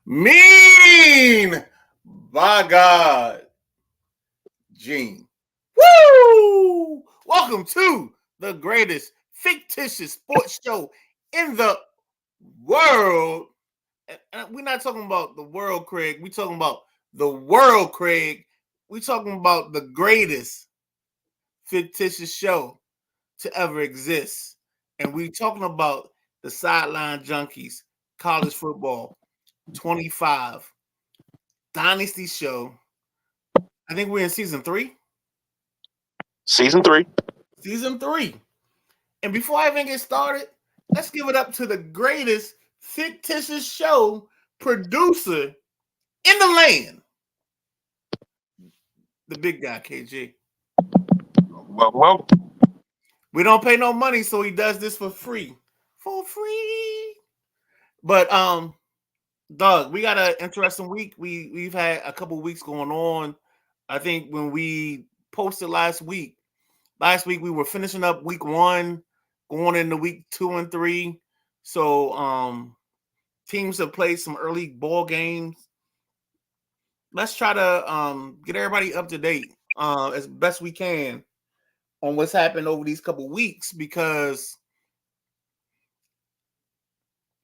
Mean, by God, Gene. Woo! Welcome to the greatest fictitious sports show in the world. And we're not talking about the world, Craig. We're talking about the world, Craig. We're talking about the greatest fictitious show to ever exist. And we're talking about the Sideline Junkies, college football, 25, Dynasty show. I think we're in season 3. Season 3. Season 3. And before I even get started, let's give it up to the greatest fictitious show producer in the land. The big guy, KG. Well, We don't pay no money, so he does this for free. For free. But Doug, we got an interesting week. We've had a couple weeks going on. I think when we posted last week we were finishing up week 1, going into week 2 and 3. So teams have played some early ball games. Let's try to get everybody up to date as best we can on what's happened over these couple weeks, because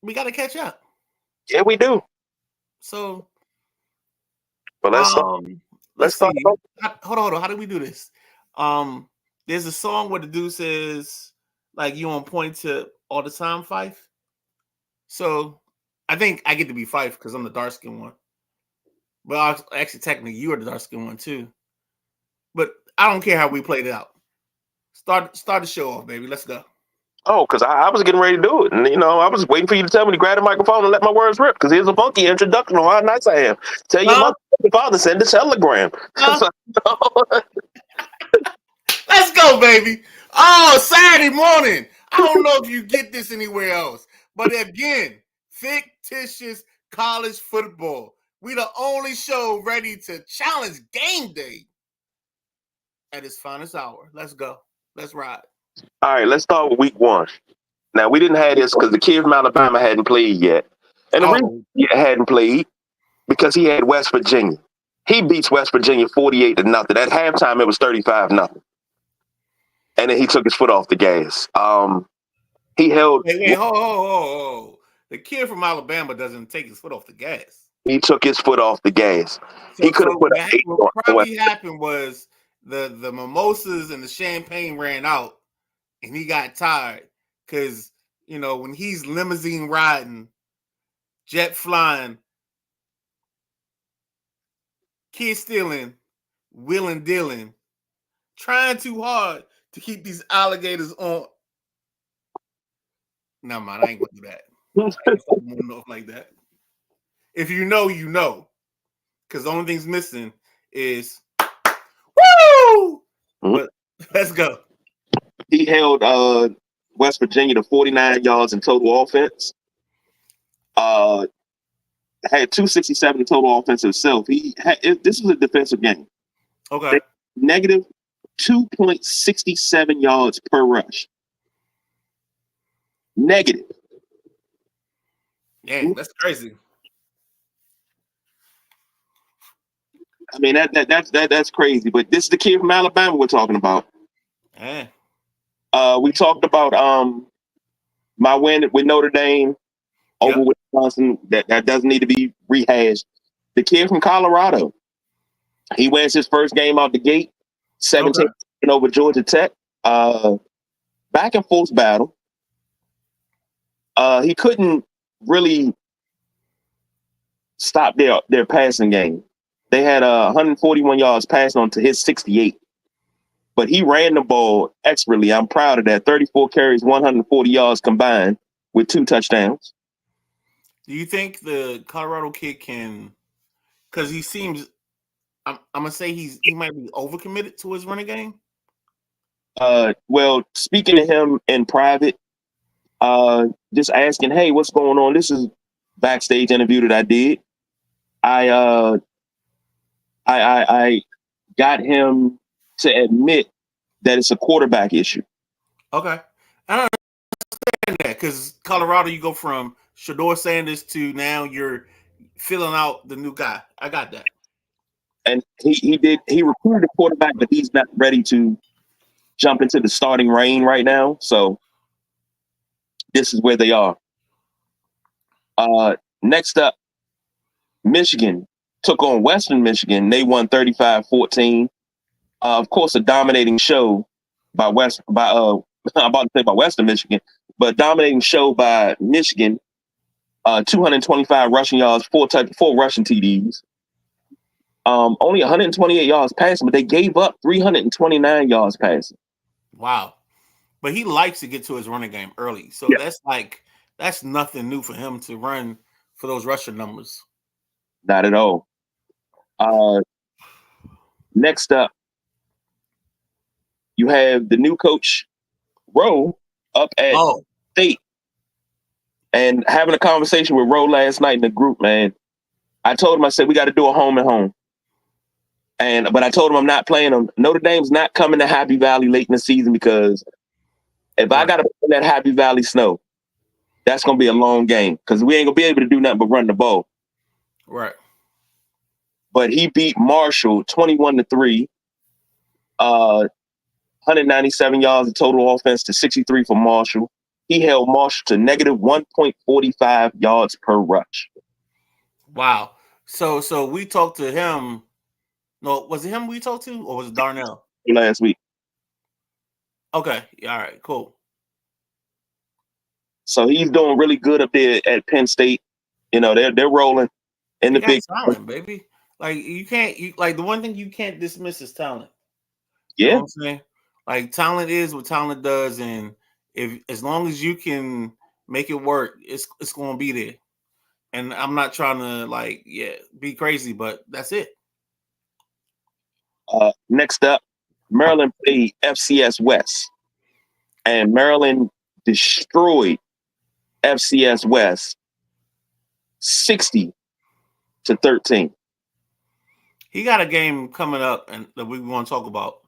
we got to catch up. yeah, we do. So But let's start. see. Hold on. How do we do this? There's a song where the dude says, like, you on point to all the time, Fife. So I think I get to be Fife because I'm the dark skin one. But actually, technically, you are the dark skin one too. But I don't care how we played it out. Start the show off, baby. Let's go. Oh, because I was getting ready to do it. And, I was waiting for you to tell me to grab the microphone and let my words rip. Because here's a funky introduction on how nice I am. Tell your mother and father, send a telegram. Let's go, baby. Oh, Saturday morning. I don't know if you get this anywhere else. But again, fictitious college football. We the only show ready to challenge game day at its finest hour. Let's go. Let's ride. All right, let's start with week 1. Now, we didn't have this because the kid from Alabama hadn't played yet. And the reason he hadn't played, because he had West Virginia. He beats West Virginia 48-0. At halftime, it was 35-0. And then he took his foot off the gas. He held... Wait, hold. The kid from Alabama doesn't take his foot off the gas. He took his foot off the gas. He could have put what probably happened was the mimosas and the champagne ran out, and he got tired because, when he's limousine riding, jet flying, kid stealing, wheeling dealing, trying too hard to keep these alligators on. Never mind, I ain't gonna do that. I ain't gonna like that. If you know, you know. Because the only thing's missing is woo! Mm-hmm. But let's go. He held West Virginia to 49 yards in total offense. Had 267 in total offense himself. This was a defensive game. Okay. Negative 2.67 yards per rush. Negative. Yeah, that's crazy. I mean, that's crazy. But this is the kid from Alabama we're talking about. Yeah. We talked about my win with Notre Dame over Wisconsin. That doesn't need to be rehashed. The kid from Colorado, he wins his first game out the gate, 17 over Georgia Tech. Back and forth battle. He couldn't really stop their passing game. They had 141 yards passing on to his 68. But he ran the ball expertly. I'm proud of that. 34 carries, 140 yards combined with 2 touchdowns. Do you think the Colorado kid can, because he seems, I'm going to say he might be overcommitted to his running game? Well, speaking to him in private, just asking, hey, what's going on? This is backstage interview that I did. I got him to admit that it's a quarterback issue. Okay. I don't understand that, because Colorado, you go from Shador Sanders to now you're filling out the new guy. I got that. And he recruited a quarterback, but he's not ready to jump into the starting reign right now. So this is where they are. Next up, Michigan took on Western Michigan. They won 35-14. Of course, a dominating show by I'm about to say by Western Michigan, but dominating show by Michigan. 225 rushing yards, four rushing TDs. Only 128 yards passing, but they gave up 329 yards passing. Wow. But he likes to get to his running game early. So that's nothing new for him to run for those rushing numbers. Not at all. Next up, you have the new coach, Rowe, up at State. And having a conversation with Rowe last night in the group, man, I told him, I said, we got to do a home and home. But I told him I'm not playing them. Notre Dame's not coming to Happy Valley late in the season because if I got to play in that Happy Valley snow, that's going to be a long game because we ain't going to be able to do nothing but run the ball. Right. But he beat Marshall 21-3, 197 yards of total offense to 63 for Marshall. He held Marshall to negative 1.45 yards per rush. Wow. So we talked to him. No, was it him we talked to, or was it Darnell? Last week. Okay. All right. Cool. So he's doing really good up there at Penn State. You know, they're rolling in the big talent, baby. Like the one thing you can't dismiss is talent. Yeah. You know what I'm saying? Like talent is what talent does, and as long as you can make it work, it's gonna be there. And I'm not trying to be crazy, but that's it. Next up, Maryland played FCS West, and Maryland destroyed FCS West 60-13. He got a game coming up and that we want to talk about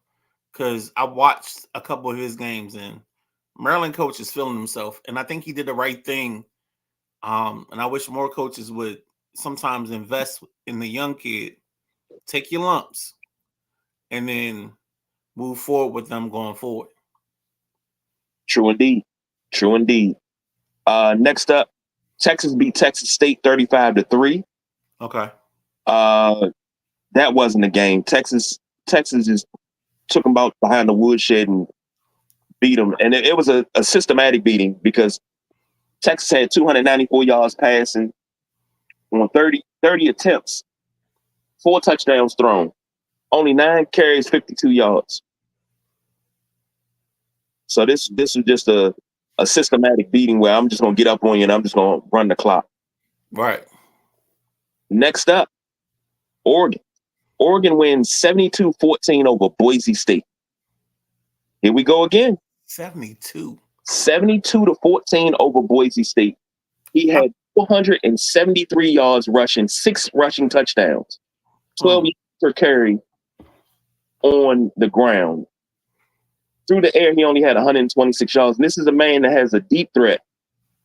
because I watched a couple of his games and Maryland coach is feeling himself, and I think he did the right thing. And I wish more coaches would sometimes invest in the young kid, take your lumps, and then move forward with them going forward. True indeed. True indeed. Next up, Texas beat Texas State 35-3. Okay. That wasn't a game. Texas just took them out behind the woodshed and beat them. And it was a systematic beating because Texas had 294 yards passing on 30 attempts, 4 touchdowns thrown, only 9 carries, 52 yards. So this was just a systematic beating where I'm just going to get up on you and I'm just going to run the clock. Right. Next up, Oregon. Oregon wins 72-14 over Boise State. Here we go again. 72. 72-14 over Boise State. He had 473 yards rushing, 6 rushing touchdowns, 12 yards per carry on the ground. Through the air, he only had 126 yards. And this is a man that has a deep threat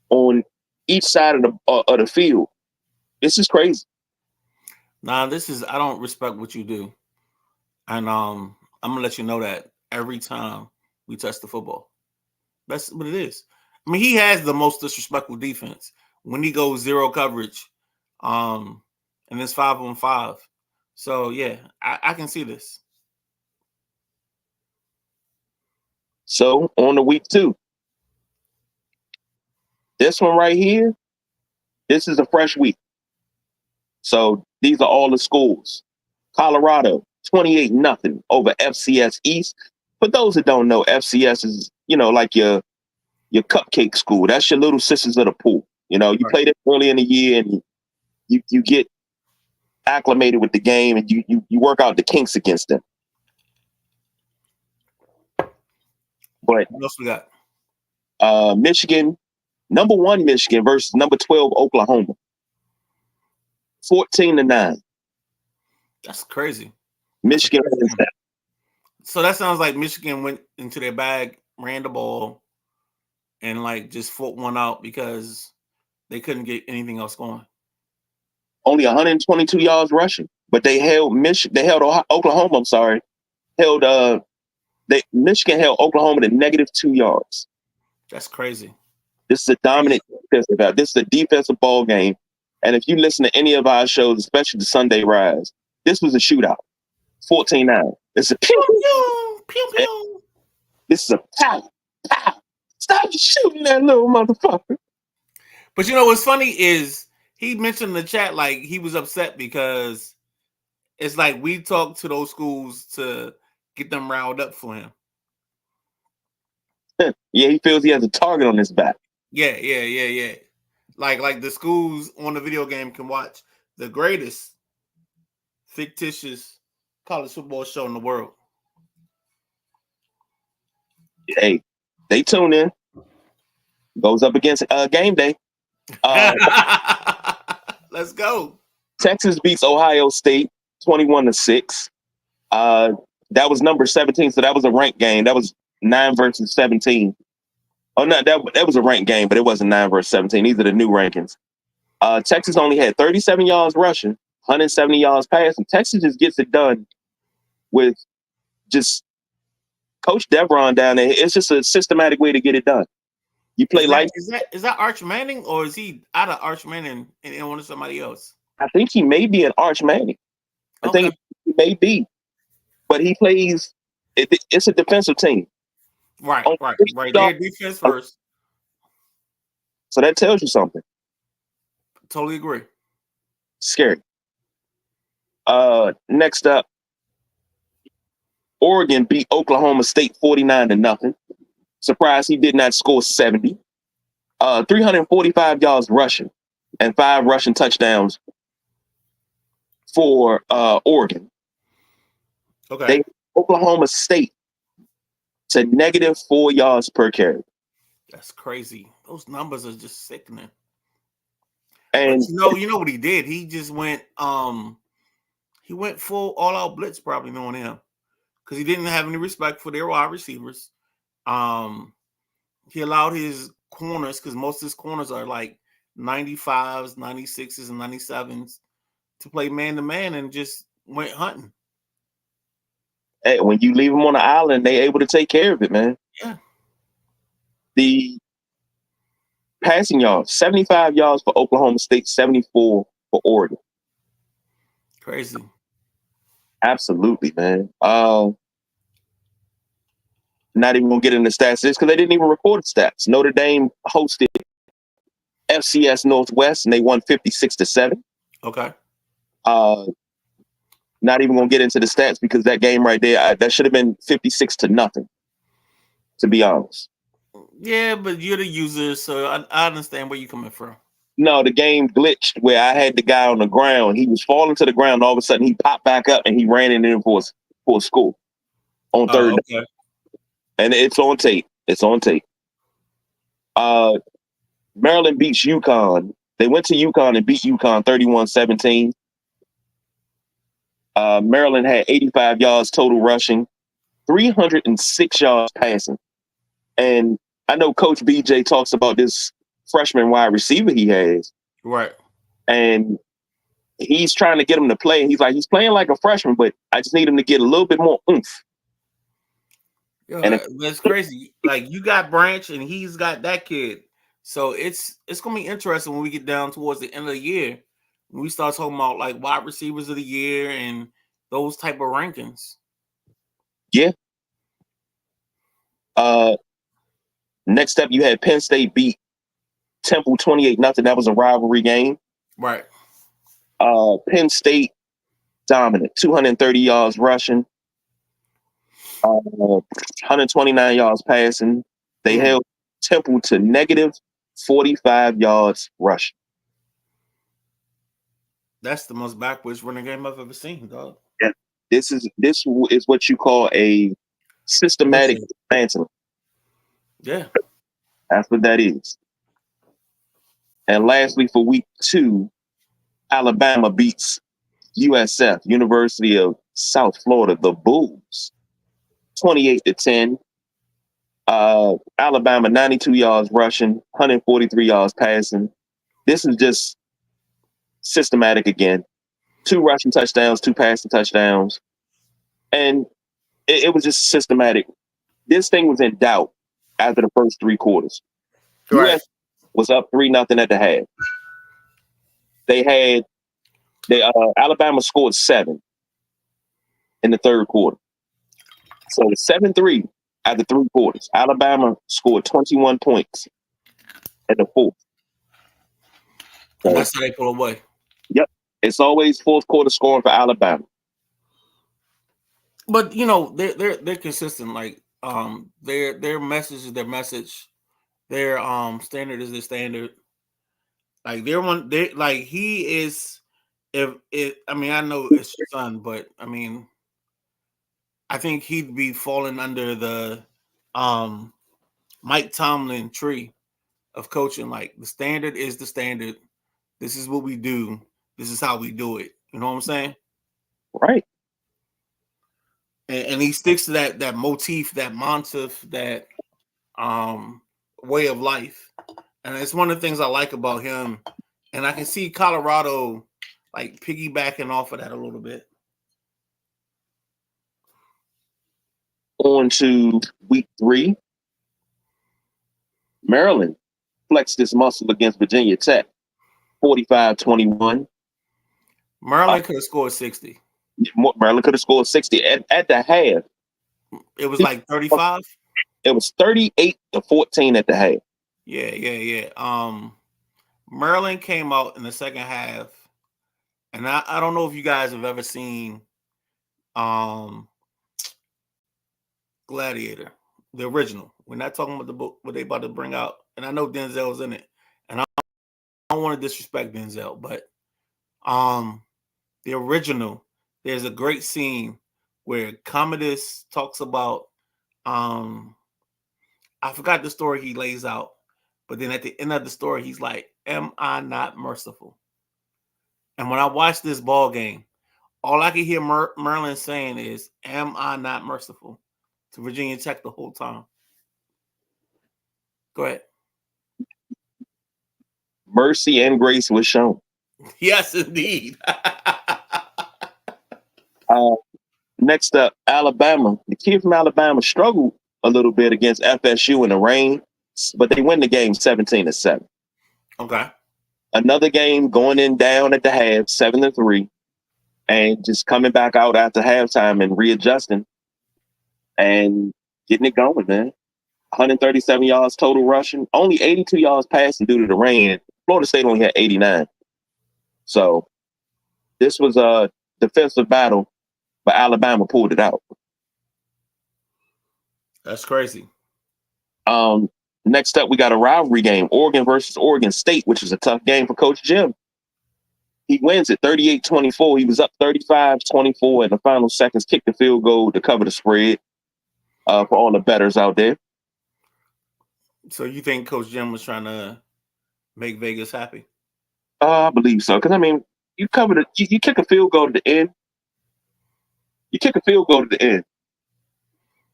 on each side of the field. This is crazy. Nah, I don't respect what you do. And I'm gonna let you know that every time we touch the football. That's what it is. I mean, he has the most disrespectful defense when he goes zero coverage, and it's 5-on-5. So yeah, I can see this. So on to week 2. This one right here, this is a fresh week. So these are all the schools. Colorado, 28-0 over FCS East. For those that don't know, FCS is, like your cupcake school. That's your little sisters of the pool. You play them early in the year and you get acclimated with the game and you work out the kinks against them. But what else we got? Michigan, number 1 Michigan versus number 12 Oklahoma. 14-9. That's crazy. Michigan wins that. So that sounds like Michigan went into their bag, ran the ball, and just fought one out because they couldn't get anything else going. only 122 yards rushing, but they held Oklahoma. I'm sorry, Michigan held Oklahoma to -2 yards. That's crazy. This is a dominant defensive out. This is a defensive ball game. And if you listen to any of our shows, especially the Sunday Rise, this was a shootout. 14-9. It's a pew, pew, pew, pew. This is a pow, pow. Stop shooting that little motherfucker. But you know what's funny is he mentioned in the chat like he was upset because it's like we talk to those schools to get them riled up for him. Yeah, he feels he has a target on his back. Yeah. Like the schools on the video game can watch the greatest fictitious college football show in the world. Hey, they tune in. Goes up against game day. Let's go. Texas beats Ohio State 21-6. That was number 17, so that was a ranked game. That was 9 versus 17. Oh no, that was a ranked game, but it wasn't 9 versus 17. These are the new rankings. Texas only had 37 yards rushing, 170 yards passing. Texas just gets it done with just Coach Devron down there. It's just a systematic way to get it done. You play is that Arch Manning, or is he out of Arch Manning and on to somebody else? I think he may be an Arch Manning. I think he may be, but he plays. It's a defensive team. Right. They're defense first. So that tells you something. Totally agree. Scary. Next up, Oregon beat Oklahoma State 49-0. Surprised he did not score 70. 345 yards rushing and 5 rushing touchdowns for Oregon. Okay. Oklahoma State to -4 yards per carry. That's crazy. Those numbers are just sickening. And but you know what he did? He just went he went full all-out blitz, probably knowing him, because he didn't have any respect for their wide receivers. He allowed his corners, because most of his corners are like 95s, 96s, and 97s, to play man-to-man and just went hunting. Hey, when you leave them on the island, they're able to take care of it, man. Yeah. The passing yards, 75 yards for Oklahoma State, 74 for Oregon. Crazy. Absolutely, man. Not even gonna get into stats because they didn't even record stats. Notre Dame hosted FCS Northwest and they won 56-7. Okay. Not even gonna get into the stats because that game right there, that should have been 56-0. To be honest. Yeah, but you're the user, so I understand where you're coming from. No, the game glitched where I had the guy on the ground. He was falling to the ground. And all of a sudden, he popped back up and he ran it in for a score on third. Okay. And it's on tape. It's on tape. Maryland beats UConn. They went to UConn and beat UConn 31-17. Maryland had 85 yards total rushing, 306 yards passing. And I know Coach BJ talks about this freshman wide receiver he has. Right. And he's trying to get him to play. And he's playing like a freshman, but I just need him to get a little bit more oomph. Yeah, that's crazy. Like, you got Branch and he's got that kid. So it's gonna be interesting when we get down towards the end of the year, when we start talking about like wide receivers of the year and those type of rankings. Yeah. Next up, you had Penn State beat Temple 28-0. That was a rivalry game. Right. Penn State dominant, 230 yards rushing, 129 yards passing. They held Temple to -45 yards rushing. That's the most backwards running game I've ever seen, dog. Yeah. This is what you call a systematic dismantling. Yeah. That's what that is. And lastly, for week 2, Alabama beats USF, University of South Florida, the Bulls, 28-10. Alabama, 92 yards rushing, 143 yards passing. This is just systematic again. 2 rushing touchdowns, 2 passing touchdowns. And it was just systematic. This thing was in doubt after the first 3 quarters. Right. US was up 3-0 at the half. Alabama scored 7 in the third quarter. So it's 7-3 after 3 quarters. Alabama scored 21 points at the fourth. So, and that's how they pull away. Yep. It's always fourth quarter scoring for Alabama. But you know, they're consistent. Like their message is their message. Their standard is their standard. Like he is. I mean, I know it's your son, but I mean, I think he'd be falling under the Mike Tomlin tree of coaching. Like the standard is the standard. This is what we do. This is how we do it. You know what I'm saying? Right. And he sticks to that motif, that mantra, that way of life. And it's one of the things I like about him. And I can see Colorado like piggybacking off of that a little bit. On to week 3. Maryland flexed this muscle against Virginia Tech. 45-21. Maryland could have scored 60. Maryland could have scored 60 at the half. It was like 35. It was 38-14 at the half. Yeah. Maryland came out in the second half, and I don't know if you guys have ever seen Gladiator, the original. We're not talking about the book what they about to bring out, and I know Denzel's in it, and I don't want to disrespect Denzel, but the original, there's a great scene where Commodus talks about I forgot the story he lays out, but then at the end of the story, he's like, "Am I not merciful?" And when I watched this ball game, all I could hear Maryland saying is, "Am I not merciful?" to Virginia Tech the whole time. Go ahead. Mercy and grace was shown. Yes, indeed. Next up, Alabama. The kid from Alabama struggled a little bit against FSU in the rain, but they win the game 17-7. Okay. Another game going in down at the half, 7-3, and just coming back out after halftime and readjusting and getting it going, man. 137 yards total rushing, only 82 yards passing due to the rain. Florida State only had 89. So this was a defensive battle, but Alabama pulled it out. That's crazy. Next up, we got a rivalry game, Oregon versus Oregon State, which is a tough game for Coach Jim. He wins it 38-24. He was up 35-24 in the final seconds, kicked the field goal to cover the spread for all the bettors out there. So you think Coach Jim was trying to make Vegas happy? I believe so. Because, I mean, you covered it. You kick a field goal to the end. You kick a field goal to the end.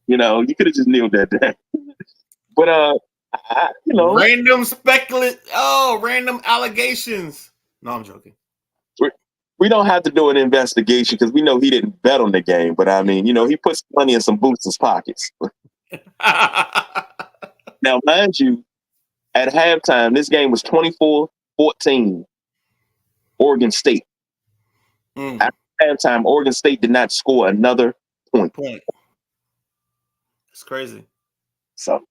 You know, you could have just kneeled that down. But, random random allegations. No, I'm joking. We don't have to do an investigation because we know he didn't bet on the game. But, I mean, he put some money in some boosters' pockets. Now, mind you, at halftime, this game was 24-14, Oregon State. At halftime, Oregon State did not score another point. It's crazy. So,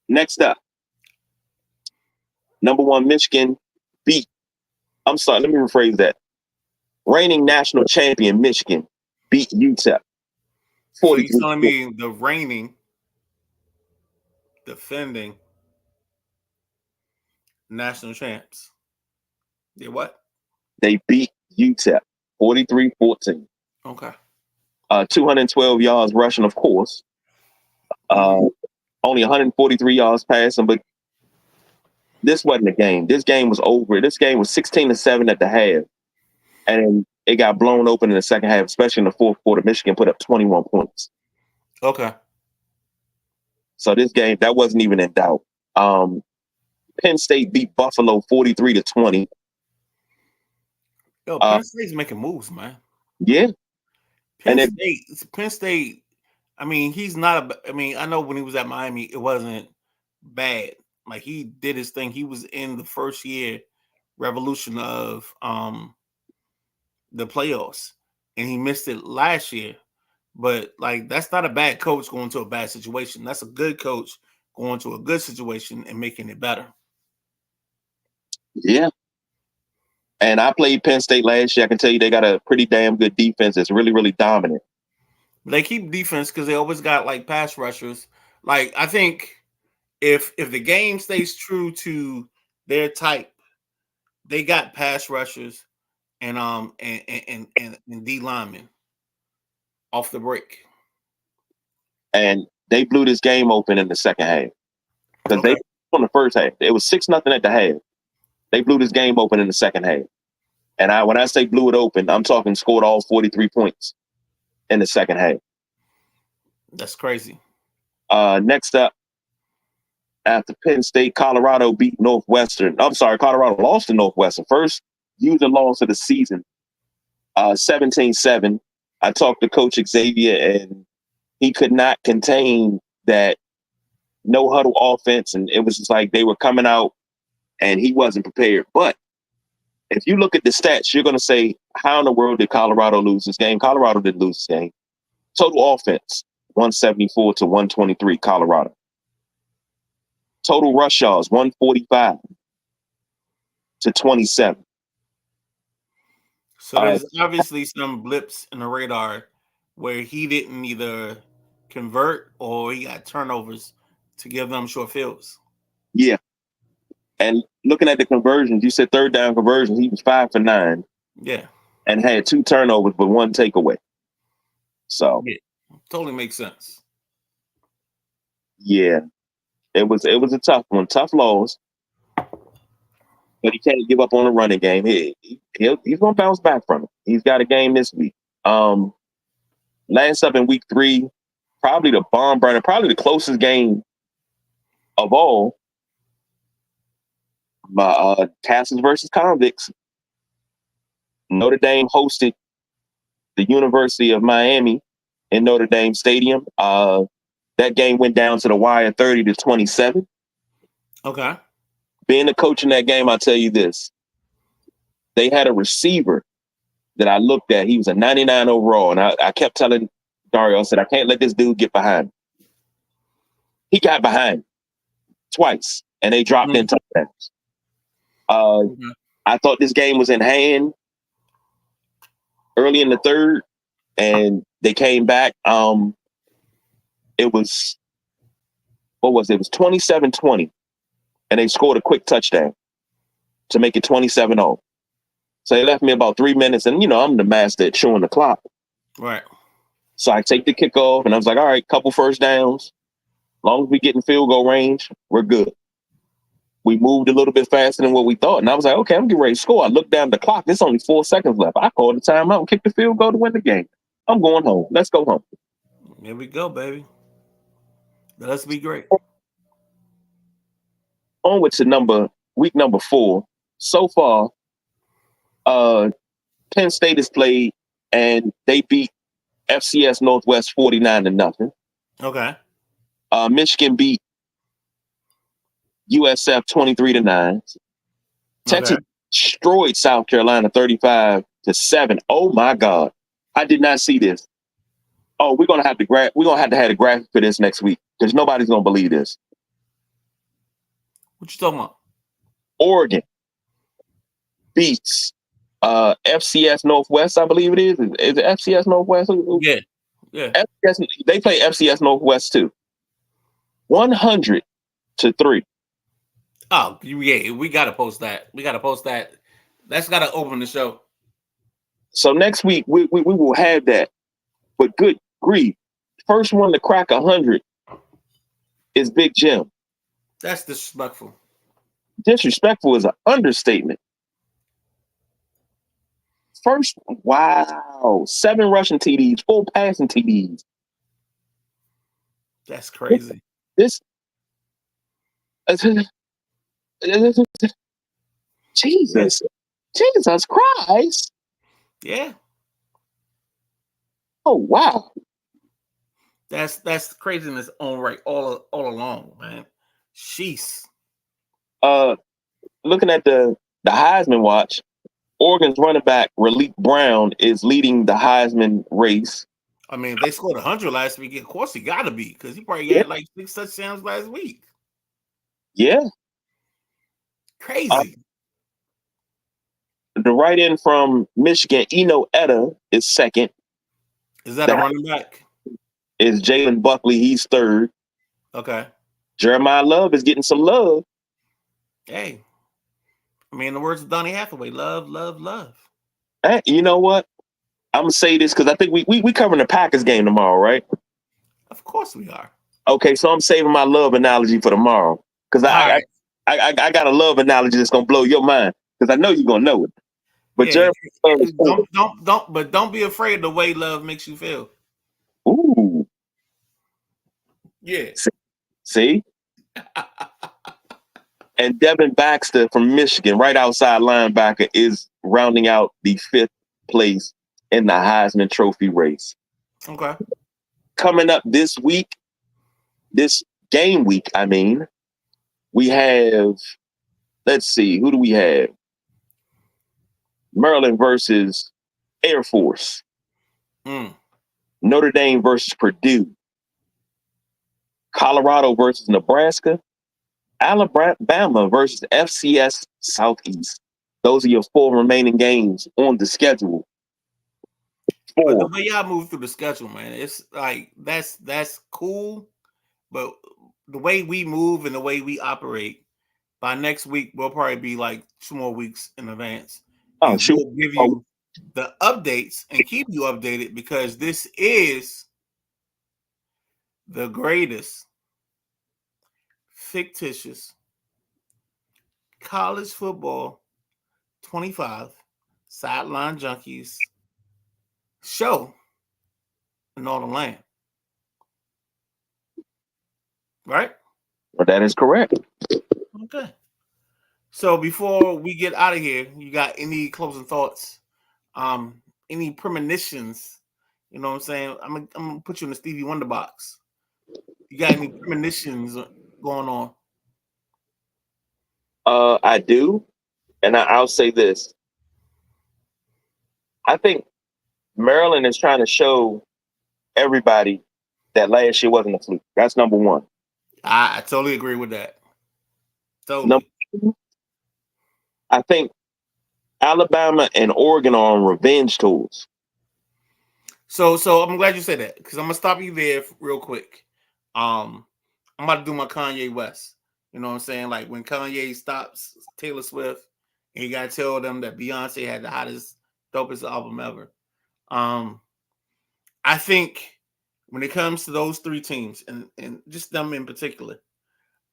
next up, number 1 Michigan beat. I'm sorry, let me rephrase that. Reigning national champion Michigan beat UTEP. So you're telling me the reigning, defending national champs did what? They beat UTEP 43-14. Okay. 212 yards rushing, of course. Only 143 yards passing, but this wasn't a game. This game was over. This game was 16-7 at the half, and it got blown open in the second half, especially in the fourth quarter. Michigan put up 21 points. Okay. So this game, that wasn't even in doubt. Penn State beat Buffalo 43-20. Yo, Penn State's making moves, man. Yeah. Penn State. I mean, he's not. I mean, I know when he was at Miami, it wasn't bad. Like he did his thing. He was in the first year revolution of the playoffs, and he missed it last year. But like, that's not a bad coach going to a bad situation. That's a good coach going to a good situation and making it better. Yeah. And I played Penn State last year. I can tell you they got a pretty damn good defense. It's really, really dominant. They keep defense because they always got like pass rushers. Like I think if the game stays true to their type, they got pass rushers and D linemen off the break. And they blew this game open in the second half. Because they on the first half. It was 6-0 at the half. They blew this game open in the second half. And when I say blew it open, I'm talking scored all 43 points in the second half. That's crazy. Next up, after Penn State, Colorado beat Northwestern. I'm sorry, Colorado lost to Northwestern. First user loss of the season, 17-7. I talked to Coach Xavier, and he could not contain that no huddle offense. And it was just like they were coming out, and he wasn't prepared. But if you look at the stats, you're going to say, how in the world did Colorado lose this game? Colorado didn't lose this game. Total offense, 174-123, Colorado. Total rush yards, 145-27. So there's obviously some blips in the radar where he didn't either convert or he got turnovers to give them short fields. Yeah. And looking at the conversions, you said third down conversions, he was 5 for 9. Yeah. And had 2 turnovers, but 1 takeaway. So yeah, totally makes sense. Yeah. It was a tough one, tough loss. But he can't give up on the running game. He's gonna bounce back from it. He's got a game this week. Last up in week 3, probably the bomb burner, probably the closest game of all. Castles versus Convicts. Notre Dame hosted the University of Miami in Notre Dame Stadium. That game went down to the wire 30-27. Okay. Being a coach in that game, I'll tell you this. They had a receiver that I looked at. He was a 99 overall. And I kept telling Dario, I said, I can't let this dude get behind me. He got behind twice, and they dropped in touchdowns. I thought this game was in hand early in the third, and they came back. It was 27-20, and they scored a quick touchdown to make it 27-0. So they left me about 3 minutes, and I'm the master at showing the clock. Right. So I take the kickoff, and I was like, all right, couple first downs. As long as we get in field goal range, we're good. We moved a little bit faster than what we thought. And I was like, okay, I'm getting ready to score. I looked down at the clock. There's only 4 seconds left. I called the timeout and kicked the field goal to win the game. I'm going home. Let's go home. Here we go, baby. Let's be great. Onward to week number 4. So far, Penn State has played, and they beat FCS Northwest 49-0. Okay. Michigan beat USF 23-9. Texas destroyed South Carolina 35-7. Oh my God. I did not see this. Oh, we're gonna have to have a graphic for this next week because nobody's gonna believe this. What you talking about? Oregon beats FCS Northwest, I believe it is. Is it FCS Northwest? Yeah. Yeah. They play FCS Northwest too. 100-3. Oh, yeah, we gotta post that. That's gotta open the show. So next week we will have that. But good grief, first one to crack 100 is Big Jim. That's disrespectful. Disrespectful is an understatement. First, wow, 7 rushing TDs, 4 passing TDs. That's crazy. Jesus Christ! Yeah, Oh wow! that's craziness on right all along, man. Sheesh. Looking at the Heisman watch, Oregon's running back Raleek Brown is leading the Heisman race. I mean, if they scored 100 last week, of course he got to be because he probably Yeah. had like 6 touchdowns last week. Yeah. Crazy. The right end from Michigan, Eno Etta, is second. Is that a running back? Is Jalen Buckley. He's third. Okay. Jeremiah Love is getting some love. Hey, I mean, in the words of Donny Hathaway, love, love, love. Hey, you know what? I'm gonna say this because I think we covering the Packers game tomorrow, right? Of course we are. Okay, so I'm saving my love analogy for tomorrow because I got a love analogy that's gonna blow your mind because I know you're gonna know it. But Yeah, Jeremiah don't be afraid of the way love makes you feel. Ooh. Yeah. See? And Devin Baxter from Michigan, right outside linebacker, is rounding out the 5th place in the Heisman Trophy race. Okay. Coming up this week, this game week, I mean, we have, let's see, who do we have? Maryland versus Air Force. Notre Dame versus Purdue. Colorado versus Nebraska. Alabama versus FCS Southeast. Those are your 4 remaining games on the schedule. But the way y'all move through the schedule, man, it's like that's cool. But the way we move and the way we operate, by next week we'll probably be like 2 more weeks in advance. Oh, and we'll give you the updates and keep you updated because this is the greatest fictitious college football 25 sideline junkies show in all the land. Right? Well, that is correct. Okay. So before we get out of here, you got any closing thoughts? Any premonitions? You know what I'm saying? I'm gonna put you in the Stevie Wonder box. You got any premonitions going on? I do, and I'll say this. I think Maryland is trying to show everybody that last year wasn't a fluke. That's number one. I totally agree with that. Totally. Number two, I think Alabama and Oregon are on revenge tours. So I'm glad you said that because I'm gonna stop you there real quick. I'm about to do my Kanye West. You know what I'm saying? Like when Kanye stops Taylor Swift, and you gotta tell them that Beyonce had the hottest, dopest album ever. I think when it comes to those 3 teams and just them in particular,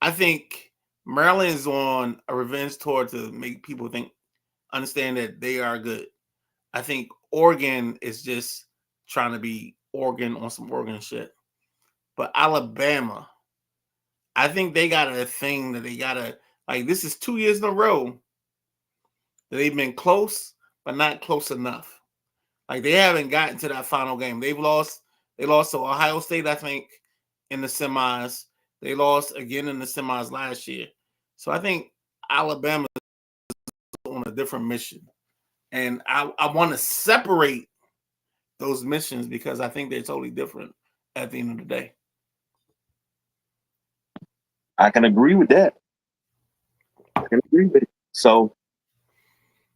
I think Maryland is on a revenge tour to make people understand that they are good. I think Oregon is just trying to be Oregon on some Oregon shit. But Alabama, I think they got a thing that they gotta like. This is 2 years in a row that they've been close, but not close enough. Like they haven't gotten to that final game. They lost to Ohio State, I think, in the semis. They lost again in the semis last year. So I think Alabama is on a different mission. And I want to separate those missions because I think they're totally different at the end of the day. I can agree with that. I can agree with it. So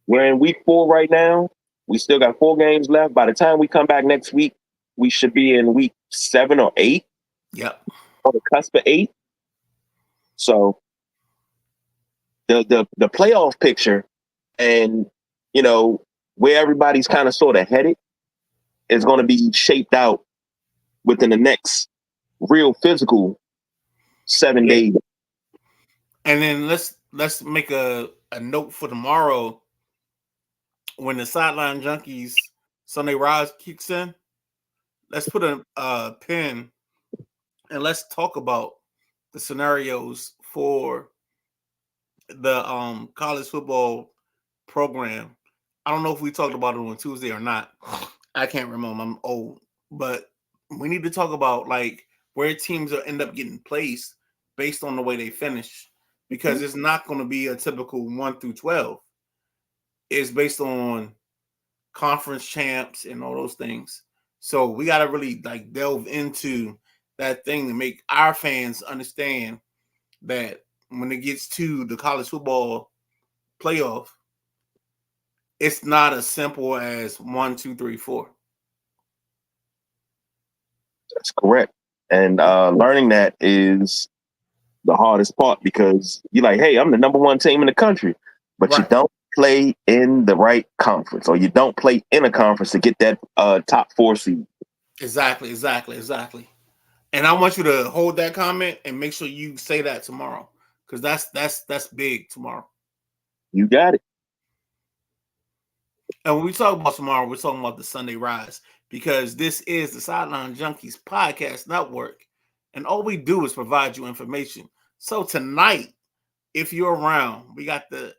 we're in week 4 right now. We still got 4 games left. By the time we come back next week, we should be in week 7 or 8. Yep. On the cusp of 8. So the playoff picture and where everybody's kind of sort of headed is going to be shaped out within the next real physical 7 days. And then let's make a note for tomorrow when the sideline junkies Sunday Rise kicks in. Let's put a pin and let's talk about the scenarios for the college football program. I don't know if we talked about it on Tuesday or not. I can't remember. I'm old, but we need to talk about like where teams will end up getting placed based on the way they finish, because it's not going to be a typical 1 through 12. It's based on conference champs and all those things. So we got to really like delve into that thing to make our fans understand that when it gets to the college football playoff, it's not as simple as 1, 2, 3, 4. That's correct. And learning that is the hardest part, because you're like, hey, I'm the number one team in the country, but you don't play in the right conference, or you don't play in a conference to get that top 4 seed. Exactly. And I want you to hold that comment and make sure you say that tomorrow, because that's big tomorrow. You got it. And when we talk about tomorrow, we're talking about the Sunday Rise, because this is the Sideline Junkies Podcast Network, and all we do is provide you information. So tonight, if you're around, we got the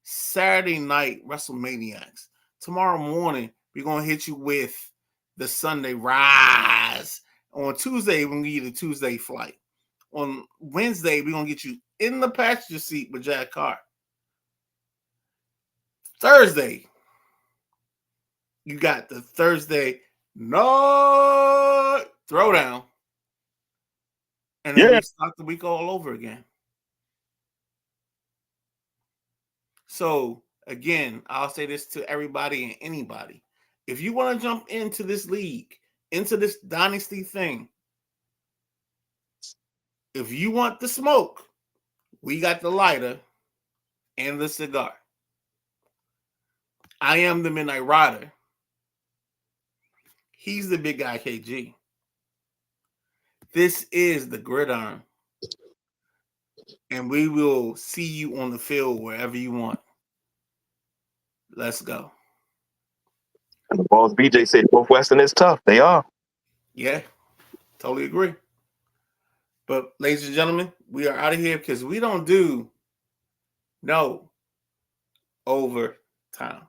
Saturday night WrestleManiacs. Tomorrow morning, we're going to hit you with the Sunday Rise. On Tuesday, we're going to give you the Tuesday flight. On Wednesday, we're going to get you in the passenger seat with Jack Carr. Thursday, you got the Thursday Night Throwdown. And then we start the week all over again. So, again, I'll say this to everybody and anybody. If you want to jump into this league, into this dynasty thing, if you want the smoke, we got the lighter and the cigar. I am the Midnight Rider. He's the big guy, KG. This is the Gridiron. And we will see you on the field wherever you want. Let's go. And the boss BJ said Northwestern is tough. They are. Yeah, totally agree. But ladies and gentlemen, we are out of here because we don't do no overtime.